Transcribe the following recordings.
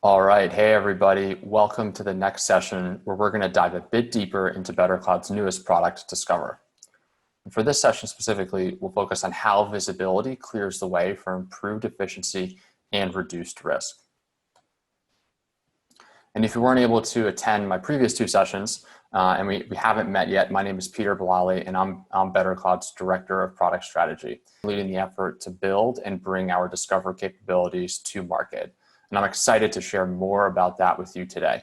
All right. Hey, everybody. Welcome to the next session where we're going to dive a bit deeper into BetterCloud's newest product, Discover. And for this session specifically, we'll focus on how visibility clears the way for improved efficiency and reduced risk. And if you weren't able to attend my previous two sessions, and we haven't met yet, my name is Bilali, and I'm BetterCloud's Director of Product Strategy, leading the effort to build and bring our Discover capabilities to market. And I'm excited to share more about that with you today.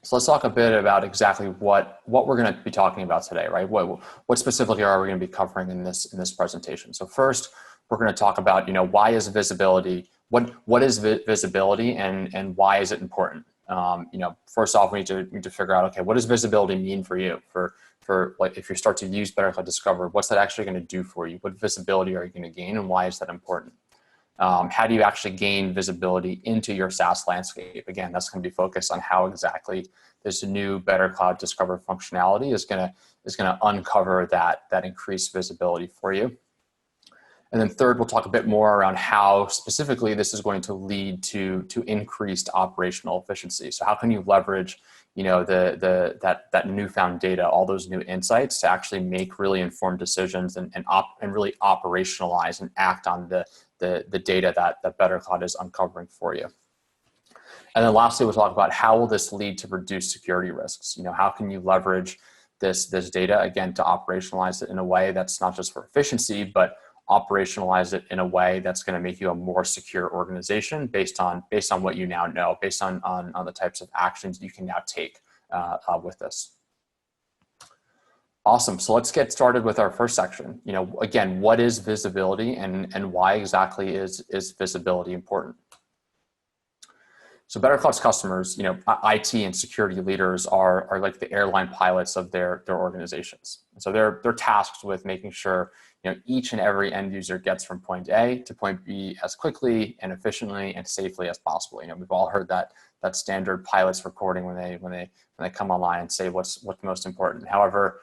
So let's talk a bit about exactly what we're going to be talking about today, right? What specifically are we going to be covering in this presentation? So first, we're going to talk about, why is visibility, what is visibility and why is it important? First off, we need to figure out, okay, what does visibility mean for you? For like, if you start to use BetterCloud Discover, what's that actually going to do for you? What visibility are you going to gain, and why is that important? How do you actually gain visibility into your SaaS landscape? Again, that's going to be focused on how exactly this new BetterCloud Discover functionality is going to uncover that increased visibility for you. And then third, we'll talk a bit more around how specifically this is going to lead to increased operational efficiency. So how can you leverage, that newfound data, all those new insights to actually make really informed decisions and really operationalize and act on the data that BetterCloud is uncovering for you. And then lastly, we'll talk about how will this lead to reduced security risks. How can you leverage this data, again, to operationalize it in a way that's not just for efficiency, but operationalize it in a way that's going to make you a more secure organization based on what you now know, based on the types of actions you can now take with this. Awesome. So let's get started with our first section. Again, what is visibility and why exactly is visibility important? So BetterCloud's customers, IT and security leaders are like the airline pilots of their organizations. So they're tasked with making sure each and every end user gets from point A to point B as quickly and efficiently and safely as possible. We've all heard that standard pilots recording when they come online and say what's most important. However,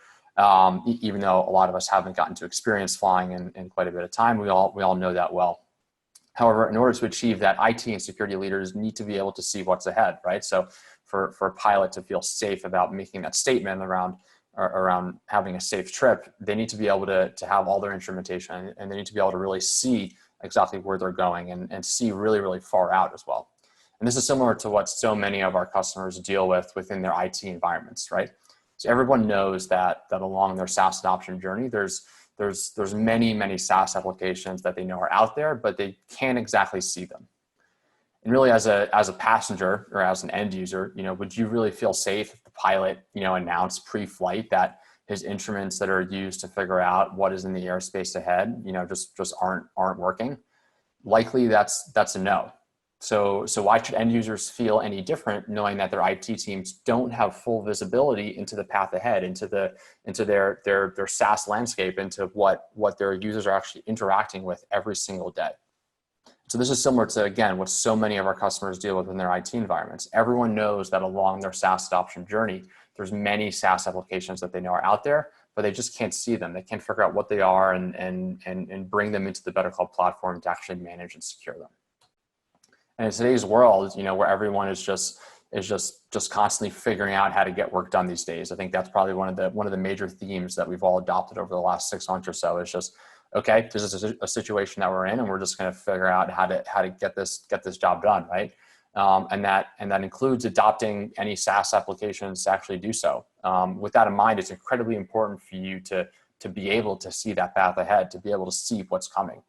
even though a lot of us haven't gotten to experience flying in quite a bit of time, we all know that well. However, in order to achieve that, IT and security leaders need to be able to see what's ahead, right? So for a pilot to feel safe about making that statement around having a safe trip, they need to be able to have all their instrumentation, and they need to be able to really see exactly where they're going and see really, really far out as well. And this is similar to what so many of our customers deal with within their IT environments, right? So everyone knows that along their SaaS adoption journey, there's many SaaS applications that they know are out there, but they can't exactly see them. And really, as a passenger or as an end user, would you really feel safe if the pilot, announced pre-flight that his instruments that are used to figure out what is in the airspace ahead, just aren't working? Likely, that's a no. So why should end users feel any different knowing that their IT teams don't have full visibility into the path ahead, into their SaaS landscape, into what their users are actually interacting with every single day? So this is similar to, again, what so many of our customers deal with in their IT environments. Everyone knows that along their SaaS adoption journey, there's many SaaS applications that they know are out there, but they just can't see them. They can't figure out what they are and bring them into the BetterCloud platform to actually manage and secure them. And in today's world, where everyone is just constantly figuring out how to get work done these days, I think that's probably one of the major themes that we've all adopted over the last 6 months or so. Is just, okay, this is a situation that we're in, and we're just going to figure out how to get this job done, right? And that includes adopting any SaaS applications to actually do so. With that in mind, it's incredibly important for you to be able to see that path ahead, to be able to see what's coming.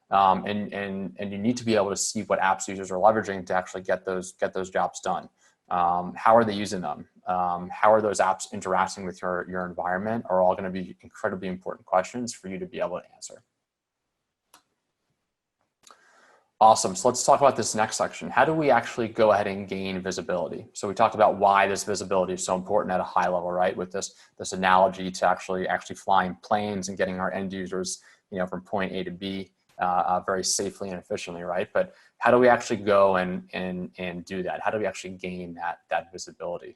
And you need to be able to see what apps users are leveraging to actually get those jobs done. How are they using them? How are those apps interacting with your environment? Are all going to be incredibly important questions for you to be able to answer. Awesome. So let's talk about this next section. How do we actually go ahead and gain visibility? So we talked about why this visibility is so important at a high level, right? With this analogy to actually flying planes and getting our end users, from point A to B very safely and efficiently, right? But how do we actually go and do that? How do we actually gain that visibility?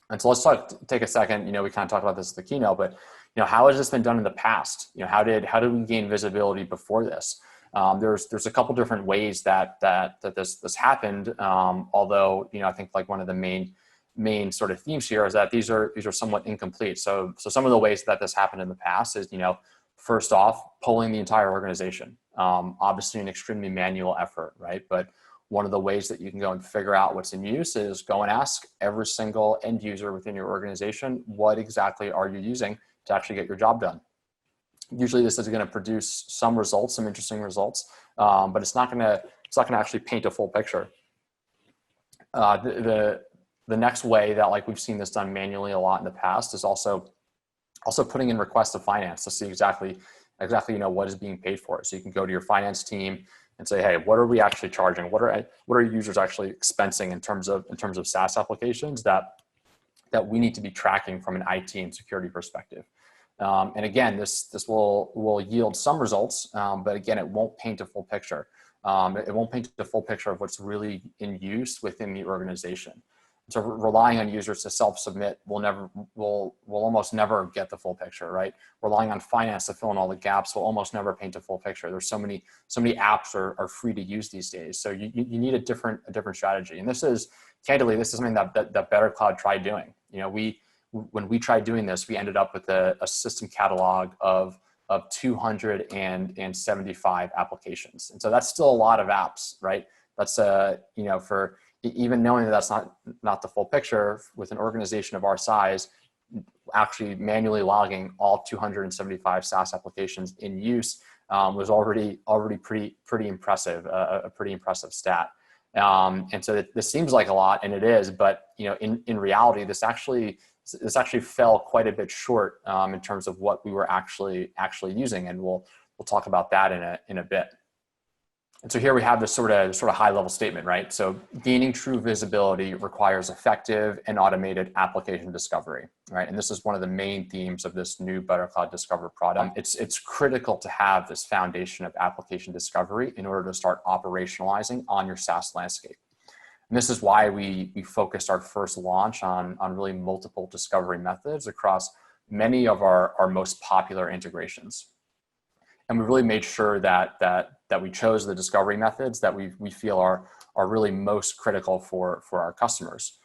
And so let's take a second. We kind of talked about this at the keynote, but how has this been done in the past? How did we gain visibility before this? There's a couple different ways that this happened. Although, I think like one of the main sort of themes here is that these are somewhat incomplete. So some of the ways that this happened in the past is, first off, polling the entire organization. Obviously an extremely manual effort, right? But one of the ways that you can go and figure out what's in use is go and ask every single end user within your organization, what exactly are you using to actually get your job done? Usually this is going to produce some results, some interesting results, but it's not going to actually paint a full picture. The next way that like we've seen this done manually a lot in the past is also putting in requests to finance to see exactly what is being paid for. So you can go to your finance team and say, hey, what are we actually charging? What are users actually expensing in terms of SaaS applications that we need to be tracking from an IT and security perspective? And again, this will yield some results, but again, it won't paint a full picture. It won't paint a full picture of what's really in use within the organization. So relying on users to self-submit will almost never get the full picture, right? Relying on finance to fill in all the gaps will almost never paint a full picture. There's so many apps are free to use these days. So you need a different strategy. And this is something that BetterCloud tried doing. When we tried doing this, we ended up with a system catalog of 275 applications. And so that's still a lot of apps, right? That's for even knowing that that's not the full picture with an organization of our size, actually manually logging all 275 SaaS applications in use was already pretty impressive, a pretty impressive stat. And so this seems like a lot, and it is, but in reality, this actually fell quite a bit short in terms of what we were actually using, and we'll talk about that in a bit. And so here we have this sort of high level statement, right? So gaining true visibility requires effective and automated application discovery, right? And this is one of the main themes of this new BetterCloud Discover product. It's critical to have this foundation of application discovery in order to start operationalizing on your SaaS landscape. And this is why we focused our first launch on really multiple discovery methods across many of our most popular integrations. And we really made sure that we chose the discovery methods that we feel are really most critical for our customers.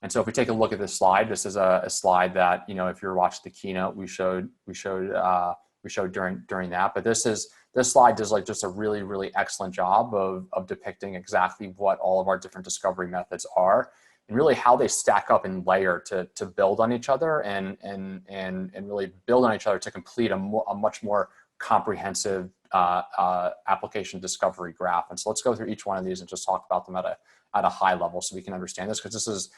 And so if we take a look at this slide, this is a slide that, if you're watching the keynote, we showed during that. But this slide does like just a really, really excellent job of depicting exactly what all of our different discovery methods are and really how they stack up and layer to build on each other and really build on each other to complete a much more comprehensive application discovery graph. And so let's go through each one of these and just talk about them at a high level so we can understand this, because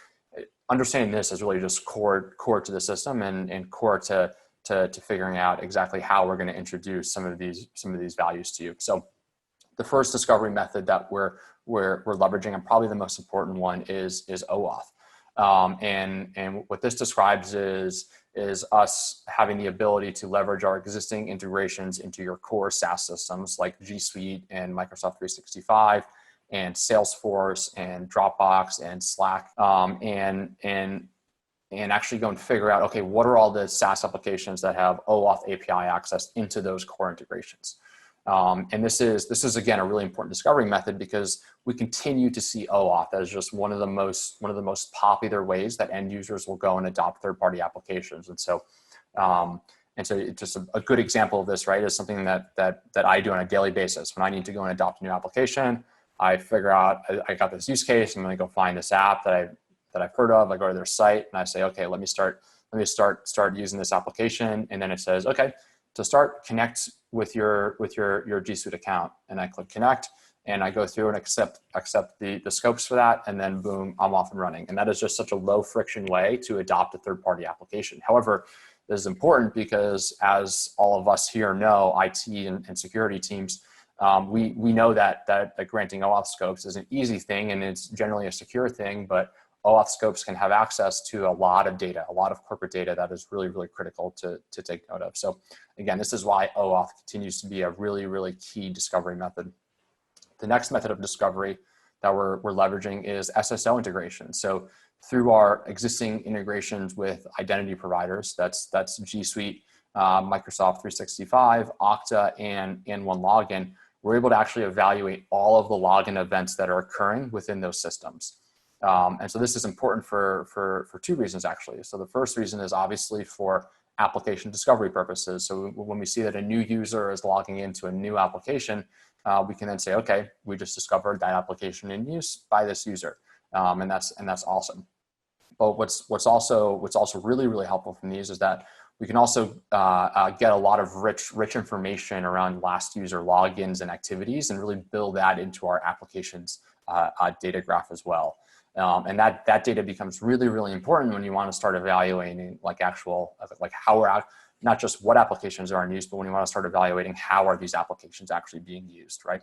understanding this is really just core to the system and core to figuring out exactly how we're going to introduce some of these values to you. So the first discovery method that we're leveraging, and probably the most important one, is OAuth. And what this describes is us having the ability to leverage our existing integrations into your core SaaS systems like G Suite and Microsoft 365 and Salesforce and Dropbox and Slack, and actually go and figure out, okay, what are all the SaaS applications that have OAuth API access into those core integrations? And this is again a really important discovery method because we continue to see OAuth as just one of the most popular ways that end users will go and adopt third-party applications. And so it's just a good example of this, right? Is something that I do on a daily basis. When I need to go and adopt a new application, I figure out I got this use case. I'm going to go find this app that I've heard of. I go to their site and I say, okay, let me start using this application. And then it says, okay, to start, connect with your G Suite account. And I click connect and I go through and accept the scopes for that. And then boom, I'm off and running. And that is just such a low friction way to adopt a third-party application. However, this is important because, as all of us here know, IT and security teams, we know that granting OAuth scopes is an easy thing and it's generally a secure thing, but OAuth scopes can have access to a lot of data, a lot of corporate data that is really, really critical to take note of. So again, this is why OAuth continues to be a really, really key discovery method. The next method of discovery that we're leveraging is SSO integration. So through our existing integrations with identity providers, that's G Suite, Microsoft 365, Okta, and OneLogin, we're able to actually evaluate all of the login events that are occurring within those systems. And so this is important for two reasons, actually. So the first reason is obviously for application discovery purposes. So when we see that a new user is logging into a new application, we can then say, okay, we just discovered that application in use by this user, and that's awesome. But what's also really, really helpful from these is that we can also get a lot of rich information around last user logins and activities, and really build that into our application's data graph as well. And that data becomes really, really important when you want to start evaluating like how we're not just what applications are in use, but when you want to start evaluating how are these applications actually being used, right?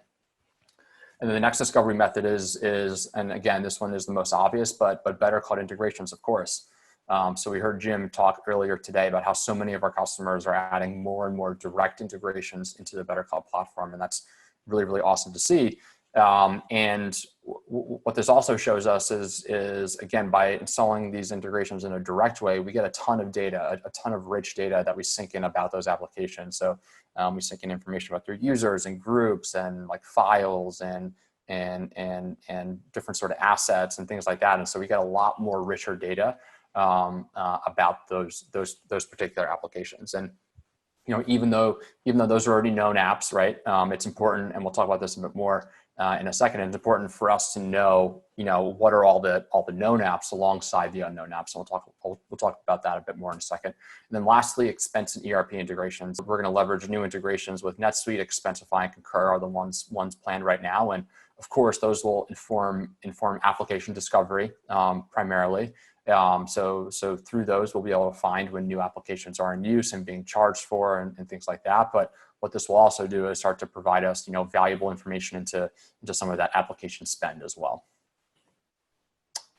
And then the next discovery method is, and again, this one is the most obvious, but BetterCloud integrations, of course. So we heard Jim talk earlier today about how so many of our customers are adding more and more direct integrations into the BetterCloud platform, and that's really, really awesome to see. And what this also shows us is again, by installing these integrations in a direct way, we get a ton of data, a ton of rich data that we sync in about those applications. So we sync in information about their users and groups and like files and different sort of assets and things like that. And so we get a lot more richer data about those particular applications. And even though those are already known apps, right? It's important, and we'll talk about this a bit more in a second. It's important for us to know, what are all the known apps alongside the unknown apps. And we'll talk about that a bit more in a second. And then lastly, expense and ERP integrations. We're going to leverage new integrations with NetSuite, Expensify, and Concur are the ones planned right now. And of course, those will inform application discovery primarily. So through those, we'll be able to find when new applications are in use and being charged for and things like that. But what this will also do is start to provide us, valuable information into some of that application spend as well.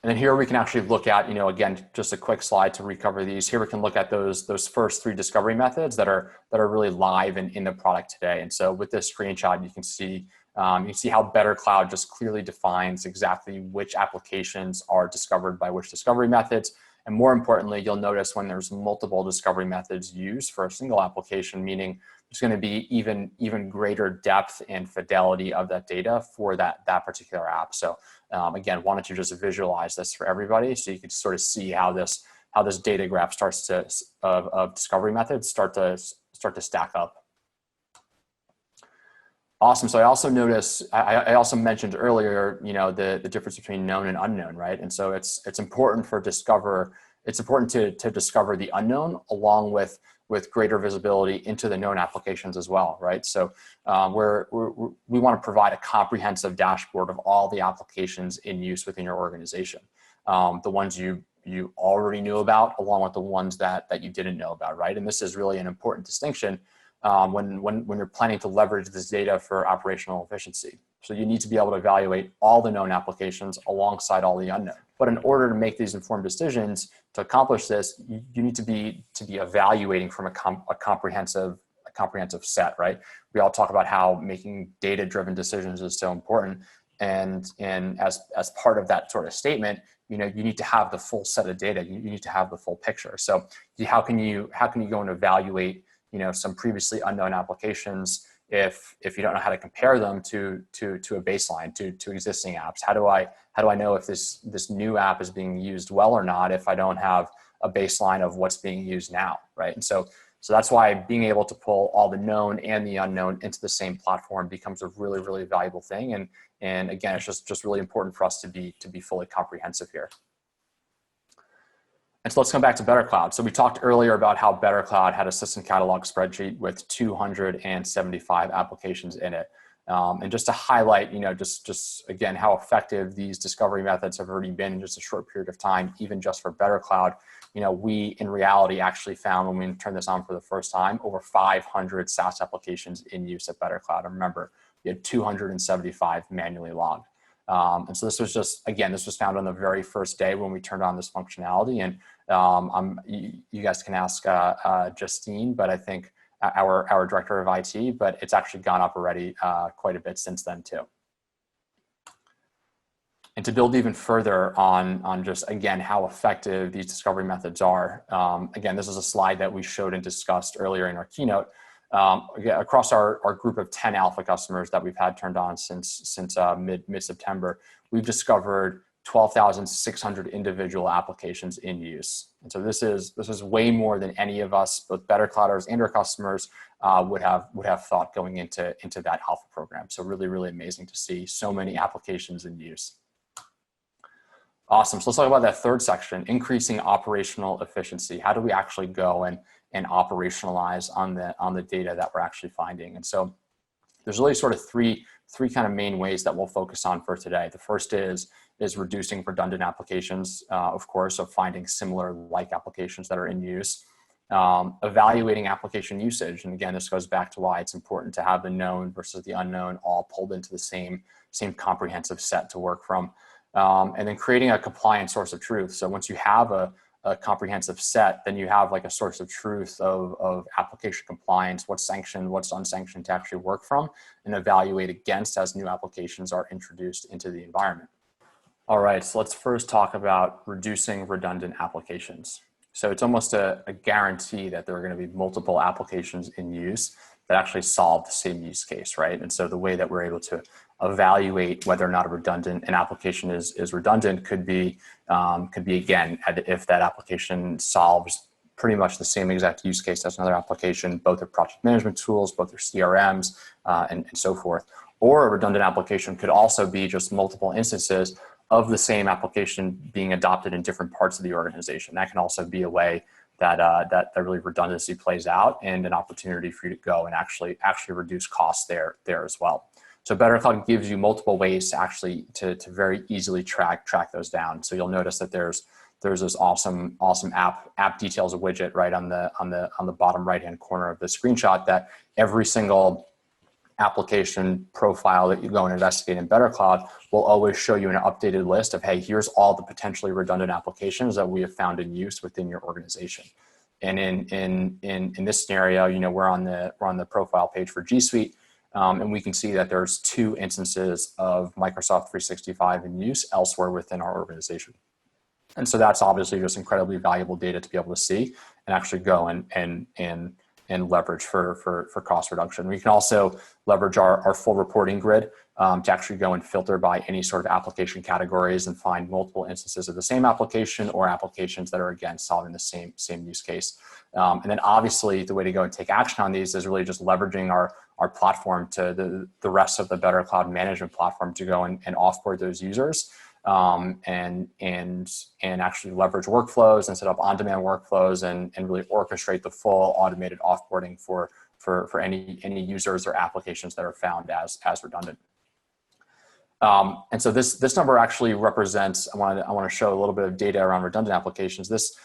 And then here we can actually look at, again, just a quick slide to recover these. Here we can look at those first three discovery methods that are really live in the product today. And so with this screenshot, you can see how BetterCloud just clearly defines exactly which applications are discovered by which discovery methods. And more importantly, you'll notice when there's multiple discovery methods used for a single application, meaning there's going to be even greater depth and fidelity of that data for that particular app. So again, wanted to just visualize this for everybody so you can sort of see how this data graph starts to of discovery methods start to stack up. Awesome. So I also noticed, I also mentioned earlier, the difference between known and unknown, right? And so it's important to discover the unknown along with greater visibility into the known applications as well, right? So we want to provide a comprehensive dashboard of all the applications in use within your organization. The ones you already knew about, along with the ones that you didn't know about, right? And this is really an important distinction when you're planning to leverage this data for operational efficiency. So you need to be able to evaluate all the known applications alongside all the unknown. But in order to make these informed decisions, to accomplish this, you need to be evaluating from a comprehensive set, right? We all talk about how making data-driven decisions is so important. And as part of that sort of statement, you need to have the full set of data. You need to have the full picture. So how can you go and evaluate some previously unknown applications if you don't know how to compare them to a baseline, to existing apps? How do I know if this new app is being used well or not if I don't have a baseline of what's being used now, right? And so that's why being able to pull all the known and the unknown into the same platform becomes a really, really valuable thing. And again, it's just really important for us to be fully comprehensive here. And so let's come back to BetterCloud. So we talked earlier about how BetterCloud had a system catalog spreadsheet with 275 applications in it. And just to highlight, just again, how effective these discovery methods have already been in just a short period of time, even just for BetterCloud, we in reality actually found when we turned this on for the first time, over 500 SaaS applications in use at BetterCloud. And remember, we had 275 manually logged. And so this was found on the very first day when we turned on this functionality. And you guys can ask Justine, but I think our director of IT, but it's actually gone up already quite a bit since then too. And to build even further on just, again, how effective these discovery methods are, again, this is a slide that we showed and discussed earlier in our keynote. Again, across our group of 10 alpha customers that we've had turned on since mid-September, we've discovered 12,600 individual applications in use. And so this is way more than any of us, both BetterClouders and our customers, would have thought going into that alpha program. So really, really amazing to see so many applications in use. Awesome. So let's talk about that third section, increasing operational efficiency. How do we actually go and operationalize on the data that we're actually finding? And so there's really sort of three kind of main ways that we'll focus on for today. The first is reducing redundant applications, of course, so finding similar like applications that are in use. Evaluating application usage. And again, this goes back to why it's important to have the known versus the unknown all pulled into the same comprehensive set to work from. And then creating a compliant source of truth. So once you have a comprehensive set, then you have like a source of truth of application compliance, what's sanctioned, what's unsanctioned to actually work from, and evaluate against as new applications are introduced into the environment. All right, so let's first talk about reducing redundant applications. So it's almost a guarantee that there are going to be multiple applications in use that actually solve the same use case, right? And so the way that we're able to evaluate whether or not an application is redundant could be again, if that application solves pretty much the same exact use case as another application, both their project management tools, both their CRMs, and so forth. Or a redundant application could also be just multiple instances of the same application being adopted in different parts of the organization. That can also be a way that really redundancy plays out, and an opportunity for you to go and actually reduce costs there as well. So BetterCloud gives you multiple ways to actually to very easily track those down. So you'll notice that there's this awesome app details widget right on the bottom right hand corner of the screenshot, that every single application profile that you go and investigate in BetterCloud will always show you an updated list of, hey, here's all the potentially redundant applications that we have found in use within your organization. And in this scenario, you know, we're on the profile page for G Suite, and we can see that there's 2 instances of Microsoft 365 in use elsewhere within our organization. And so that's obviously just incredibly valuable data to be able to see and actually go and leverage for cost reduction. We can also leverage our full reporting grid to actually go and filter by any sort of application categories and find multiple instances of the same application or applications that are, again, solving the same use case. And then obviously the way to go and take action on these is really just leveraging our platform to the rest of the BetterCloud management platform to go and offboard those users. And actually leverage workflows and set up on-demand workflows and really orchestrate the full automated offboarding for any users or applications that are found as redundant. And so this number actually represents, I want to show a little bit of data around redundant applications. This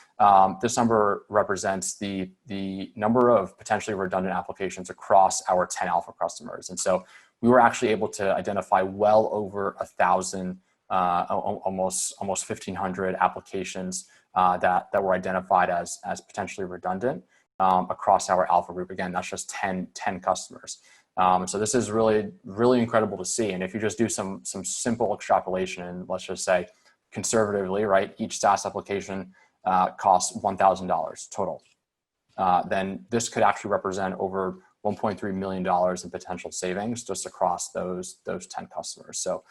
number represents the number of potentially redundant applications across our 10 alpha customers. And so we were actually able to identify well over 1,000 almost 1,500 applications that were identified as potentially redundant across our alpha group. Again, that's just 10 customers. So this is really, really incredible to see. And if you just do some simple extrapolation, and let's just say conservatively, right, each SaaS application costs $1,000 total, then this could actually represent over $1.3 million in potential savings just across those 10 customers. So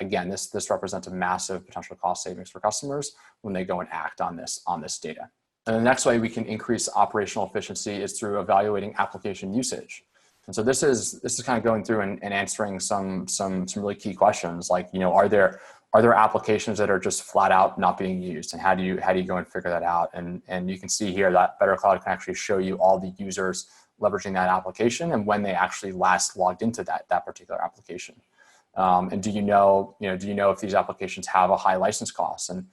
again, this represents a massive potential cost savings for customers when they go and act on this data. And the next way we can increase operational efficiency is through evaluating application usage. And so this is kind of going through and answering some really key questions, like, you know, are there applications that are just flat out not being used, and how do you go and figure that out? And you can see here that BetterCloud can actually show you all the users leveraging that application and when they actually last logged into that particular application. And do you know if these applications have a high license cost? And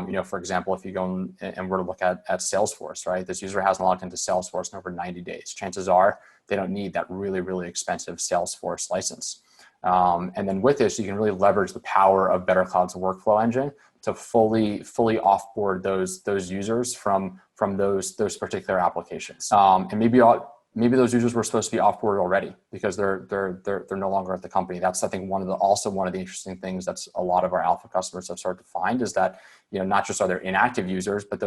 you know, for example, if you go and were to look at Salesforce, right? This user hasn't logged into Salesforce in over 90 days. Chances are they don't need that really, really expensive Salesforce license. And then with this, you can really leverage the power of BetterCloud's workflow engine to fully offboard those users from those particular applications. And maybe maybe those users were supposed to be offboarded already because they're no longer at the company. That's, I think, one of the interesting things that's a lot of our alpha customers have started to find is that, not just are there inactive users, but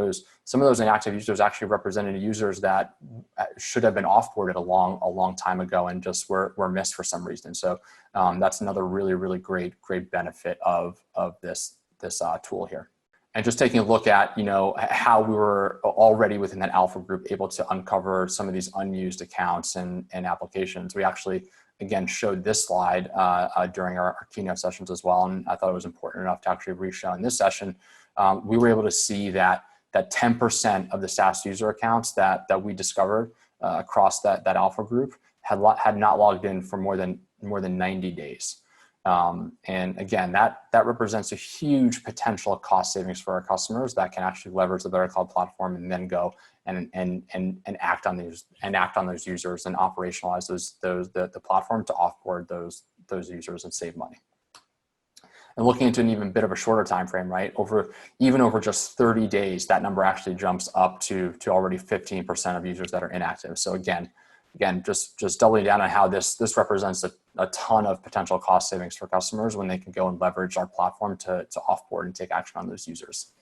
some of those inactive users actually represented users that should have been offboarded a long time ago and just were missed for some reason. So that's another really great benefit of this tool here. And just taking a look at, how we were already within that alpha group able to uncover some of these unused accounts and applications. We actually, again, showed this slide during our keynote sessions as well. And I thought it was important enough to actually re-show in this session. We were able to see that 10% of the SaaS user accounts that we discovered across that alpha group had not logged in for more than 90 days. And again, that represents a huge potential cost savings for our customers that can actually leverage the BetterCloud platform and then go and act on those users and operationalize the platform to offboard those users and save money. And looking into an even bit of a shorter time frame, right? Even over just 30 days, that number actually jumps up to already 15% of users that are inactive. So again, just doubling down on how this represents a ton of potential cost savings for customers when they can go and leverage our platform to offboard and take action on those users.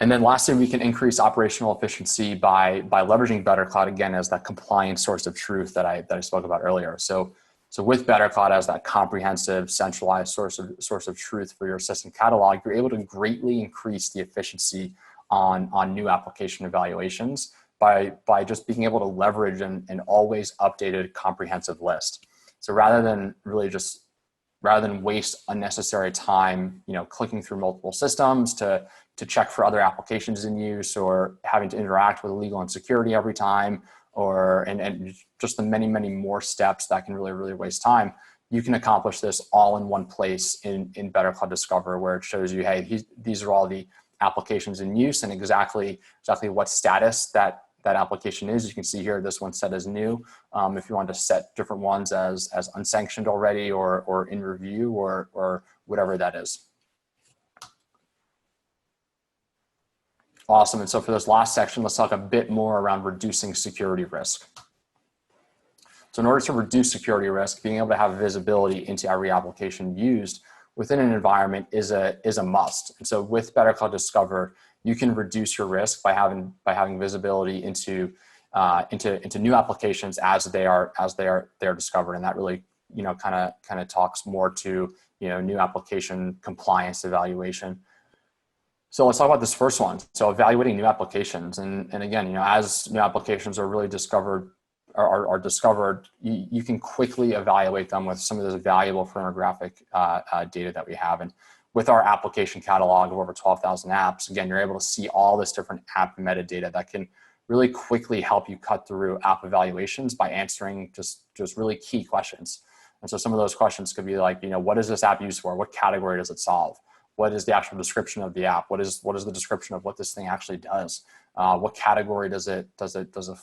And then lastly, we can increase operational efficiency by leveraging BetterCloud again as that compliance source of truth that I spoke about earlier. So with BetterCloud as that comprehensive, centralized source of truth for your system catalog, you're able to greatly increase the efficiency on new application evaluations by just being able to leverage an always updated comprehensive list. So rather than waste unnecessary time, clicking through multiple systems to check for other applications in use or having to interact with legal and security every time, and just the many more steps that can really waste time, you can accomplish this all in one place in BetterCloud Discover, where it shows you, hey, these are all the applications in use and exactly what status that application is. You can see here, this one's set as new. If you want to set different ones as unsanctioned already or in review or whatever that is. Awesome. And so for this last section, let's talk a bit more around reducing security risk. So in order to reduce security risk, being able to have visibility into every application used within an environment is a must. And so with BetterCloud Discover, you can reduce your risk by having visibility into new applications as they are discovered, and that really kind of talks more to new application compliance evaluation. So let's talk about this first one. So evaluating new applications, and again, as new applications are really discovered, you can quickly evaluate them with some of this valuable firmographic data that we have. And with our application catalog of over 12,000 apps, again, you're able to see all this different app metadata that can really quickly help you cut through app evaluations by answering just really key questions. And so some of those questions could be like, what is this app used for? What category does it solve? What is the actual description of the app? What is the description of what this thing actually does? What category does it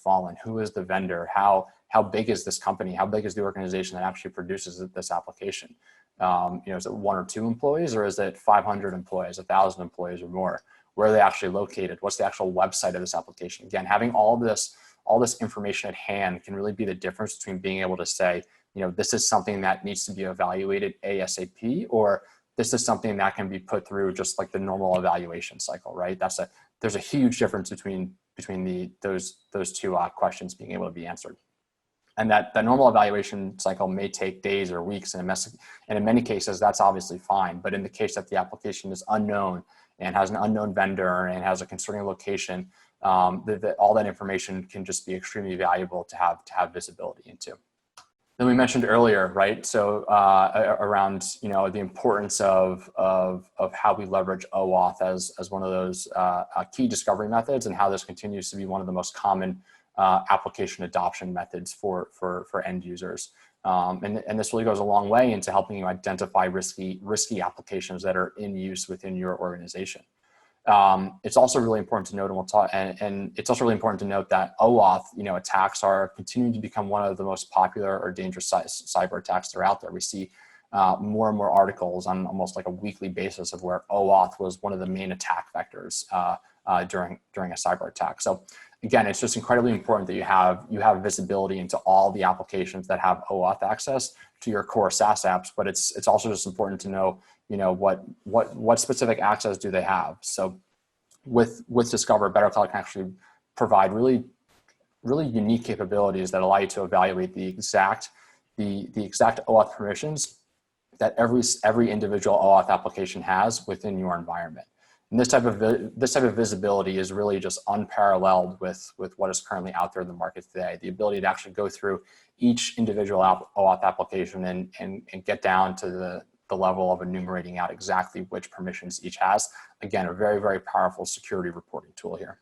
fall in? Who is the vendor? How big is this company? How big is the organization that actually produces this application? Is it 1 or 2 employees, or is it 500 employees, 1,000 employees or more? Where are they actually located? What's the actual website of this application? Again, having all this information at hand can really be the difference between being able to say, this is something that needs to be evaluated ASAP, or this is something that can be put through just like the normal evaluation cycle, right? There's a huge difference between those two questions being able to be answered. And that normal evaluation cycle may take days or weeks, and in many cases, that's obviously fine. But in the case that the application is unknown and has an unknown vendor and has a concerning location, all that information can just be extremely valuable to have visibility into. Then we mentioned earlier, right? So around the importance of how we leverage OAuth as one of those key discovery methods, and how this continues to be one of the most common application adoption methods for end users. And this really goes a long way into helping you identify risky applications that are in use within your organization. It's also really important to note, and it's also really important to note that OAuth, attacks are continuing to become one of the most popular or dangerous cyber attacks that are out there. We see more and more articles on almost like a weekly basis of where OAuth was one of the main attack vectors during a cyber attack. So again, it's just incredibly important that you have visibility into all the applications that have OAuth access to your core SaaS apps, but it's also just important to know, what specific access do they have. So with Discover, BetterCloud can actually provide really unique capabilities that allow you to evaluate the exact OAuth permissions that every individual OAuth application has within your environment. And this type of visibility is really just unparalleled with what is currently out there in the market today. The ability to actually go through each individual OAuth application and get down to the level of enumerating out exactly which permissions each has. Again, a very, very powerful security reporting tool here.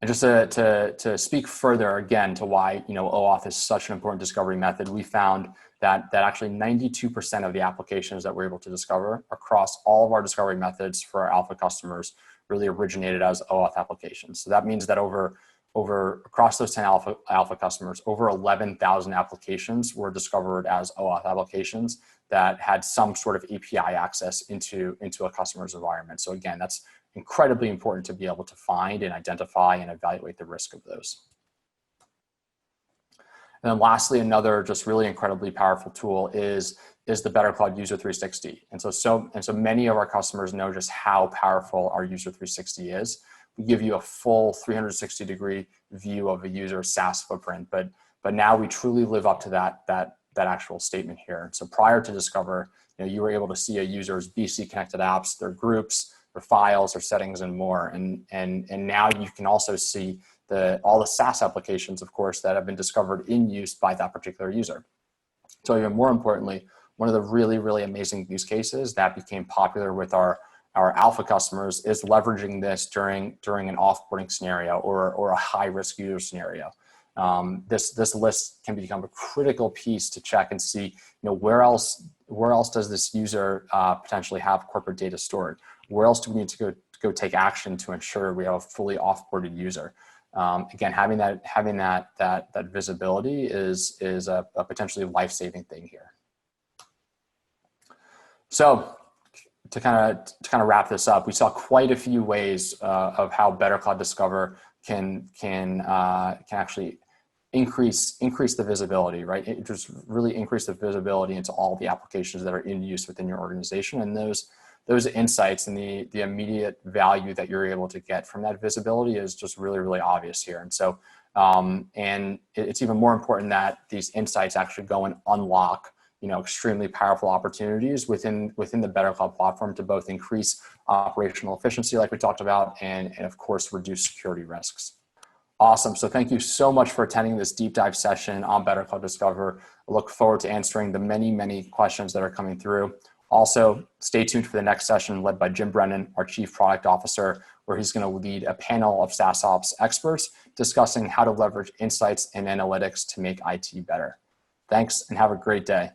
And just to speak further again to why OAuth is such an important discovery method, we found that actually 92% of the applications that we're able to discover across all of our discovery methods for our alpha customers really originated as OAuth applications. So that means that across those 10 alpha customers, over 11,000 applications were discovered as OAuth applications that had some sort of API access into a customer's environment. So again, that's incredibly important to be able to find and identify and evaluate the risk of those. And then lastly, another just really incredibly powerful tool is the BetterCloud User 360. And so many of our customers know just how powerful our User 360 is. We give you a full 360-degree view of a user's SaaS footprint, but now we truly live up to that actual statement here. So prior to Discover, you were able to see a user's BC connected apps, their groups, their files, their settings, and more. And now you can also see all the SaaS applications, of course, that have been discovered in use by that particular user. So even more importantly, one of the really, really amazing use cases that became popular with our alpha customers is leveraging this during an offboarding scenario or a high-risk user scenario. This list can become a critical piece to check and see, where else does this user potentially have corporate data stored? Where else do we need to go take action to ensure we have a fully offboarded user? Again, having that visibility is a potentially life-saving thing here. So to kind of wrap this up, we saw quite a few ways of how BetterCloud Discover can actually increase the visibility, right? It just really increase the visibility into all the applications that are in use within your organization, and those insights and the immediate value that you're able to get from that visibility is just really, really obvious here. And so, and it's even more important that these insights actually go and unlock, extremely powerful opportunities within the BetterCloud platform to both increase operational efficiency, like we talked about, and of course, reduce security risks. Awesome. So thank you so much for attending this deep dive session on BetterCloud Discover. I look forward to answering the many, many questions that are coming through. Also, stay tuned for the next session led by Jim Brennan, our Chief Product Officer, where he's going to lead a panel of SaaS ops experts discussing how to leverage insights and analytics to make IT better. Thanks and have a great day.